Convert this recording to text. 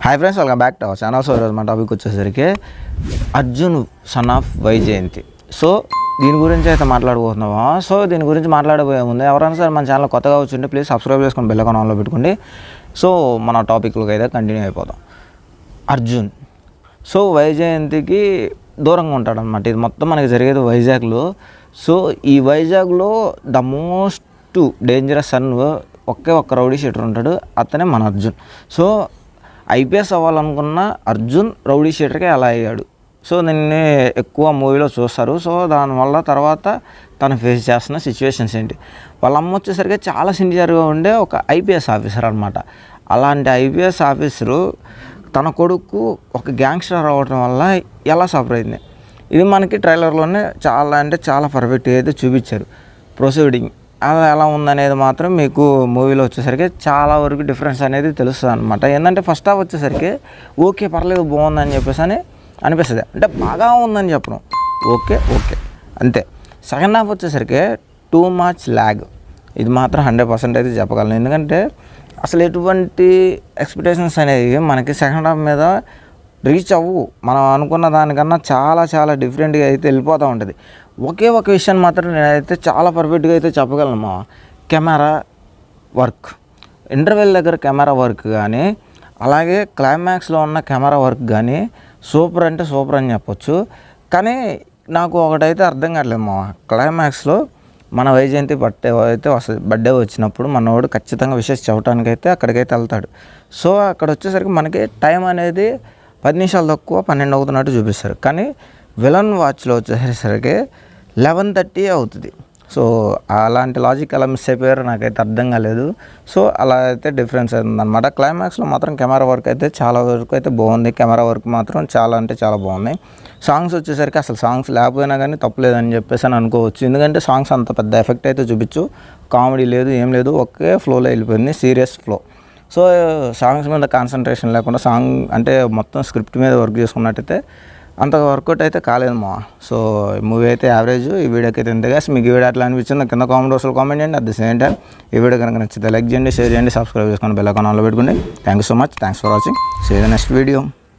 Hi friends, welcome back to our channel. So ఈరోజు మన topic వచ్చేసరికి Arjun son of Vyjayanthi. So దీని గురించి అయితే మాట్లాడుకుంటున్నామా. సో దీని గురించి మాట్లాడబోయే ముందు ఎవరైనా సరే మన ఛానల్ కొత్తగా వచ్చుంటే ప్లీజ్ సబ్స్క్రైబ్ చేసుకొని బెల్ ఐకాన్ ఆన్లో పెట్టుకోండి. సో మన టాపిక్లోకి అయితే కంటిన్యూ అయిపోతాం. అర్జున్ సో వైజయంతికి దూరంగా ఉంటాడు అనమాట. ఇది మొత్తం మనకి జరిగేది వైజాగ్లో. సో ఈ వైజాగ్లో ద మోస్ట్ డేంజరస్ సన్ ఒక్క రౌడీ షీటర్ ఉంటాడు, అతనే మన అర్జున్. సో ఐపీఎస్ అవ్వాలనుకున్న అర్జున్ రౌడీ షీటర్కి అలా అయ్యాడు. సో దీన్ని ఎక్కువ మూవీలో చూస్తారు. సో దానివల్ల తర్వాత తను ఫేస్ చేస్తున్న సిచ్యువేషన్స్ ఏంటి. వాళ్ళ అమ్మ వచ్చేసరికి చాలా సిన్సియర్గా ఉండే ఒక ఐపీఎస్ ఆఫీసర్ అనమాట. అలాంటి ఐపీఎస్ ఆఫీసరు తన కొడుకు ఒక గ్యాంగ్స్టర్ అవ్వడం వల్ల ఎలా సఫర్ అయింది, ఇది మనకి ట్రైలర్లోనే చాలా పర్ఫెక్ట్గా అయితే చూపించారు. ప్రొసీడింగ్ అది ఎలా ఉందనేది మాత్రం మీకు మూవీలో వచ్చేసరికి చాలా వరకు డిఫరెన్స్ అనేది తెలుస్తుంది అనమాట. ఏంటంటే ఫస్ట్ హాఫ్ వచ్చేసరికి ఓకే పర్లేదు బాగుందని చెప్పేసి అని అనిపిస్తుంది, అంటే బాగా ఉందని చెప్పడం ఓకే అంతే. సెకండ్ హాఫ్ వచ్చేసరికి టూ మచ్ ల్యాగ్, ఇది మాత్రం 100% అయితే చెప్పగలను. ఎందుకంటే అసలు ఎటువంటి ఎక్స్పెక్టేషన్స్ అనేవి మనకి సెకండ్ హాఫ్ మీద రీచ్ అవ్వు. మనం అనుకున్న దానికన్నా చాలా డిఫరెంట్గా అయితే వెళ్ళిపోతూ ఉంటుంది. ఒక విషయాన్ని మాత్రం నేనైతే చాలా పర్ఫెక్ట్గా అయితే చెప్పగలను. కెమెరా వర్క్, ఇంటర్వెల్ దగ్గర కెమెరా వర్క్ కానీ, అలాగే క్లైమాక్స్లో ఉన్న కెమెరా వర్క్ కానీ సూపర్ అంటే సూపర్ అని చెప్పొచ్చు. కానీ నాకు ఒకటైతే అర్థం కావట్లేదు. క్లైమాక్స్లో మన వైజయంతి బర్త్డే వచ్చినప్పుడు మనోడు ఖచ్చితంగా విషెస్ చెప్పడానికి అయితే అక్కడికైతే వెళ్తాడు. సో అక్కడ వచ్చేసరికి మనకి టైం అనేది 10 నిమిషాలు తక్కువ 12 అవుతున్నట్టు చూపిస్తారు. కానీ విలన్ వాచ్లో వచ్చేసరికి 11:30 అవుతుంది. సో అలాంటి లాజిక్ అలా మిస్ అయిపోయారో నాకైతే అర్థం కాలేదు. సో అలా అయితే డిఫరెన్స్ అవుతుందన్నమాట. క్లైమాక్స్లో మాత్రం కెమెరా వర్క్ అయితే చాలా వరకు అయితే బాగుంది. కెమెరా వర్క్ మాత్రం చాలా బాగుంది. సాంగ్స్ వచ్చేసరికి అసలు సాంగ్స్ లేకపోయినా కానీ తప్పులేదని చెప్పేసి అని అనుకోవచ్చు. ఎందుకంటే సాంగ్స్ అంత పెద్ద ఎఫెక్ట్ అయితే చూపించు, కామెడీ లేదు ఏం లేదు, ఒకే ఫ్లోలో వెళ్ళిపోయింది, సీరియస్ ఫ్లో. సో సాంగ్స్ మీద కాన్సన్ట్రేషన్ లేకుండా సాంగ్ అంటే మొత్తం స్క్రిప్ట్ మీద వర్క్ చేసుకున్నట్టయితే అంత వర్కౌట్ అయితే కాలేదు సో మూవీ అయితే యావరేజ్. ఈ వీడియోకి అయితే ఇంతగా మీకు ఈ వీడియో అట్లా అనిపించింది కింద కామెంట్ బాక్స్లో కామెంట్ చేయండి. అట్ ది సేమ్ టైం ఈ వీడియో కనుక నచ్చితే లైక్ చేయండి, షేర్ చేయండి, సబ్స్క్రైబ్ చేసుకొని బెల్ ఐకాన్ ఆన్లో పెట్టుకోండి. Thank you so much, thanks for watching. See you in the next video.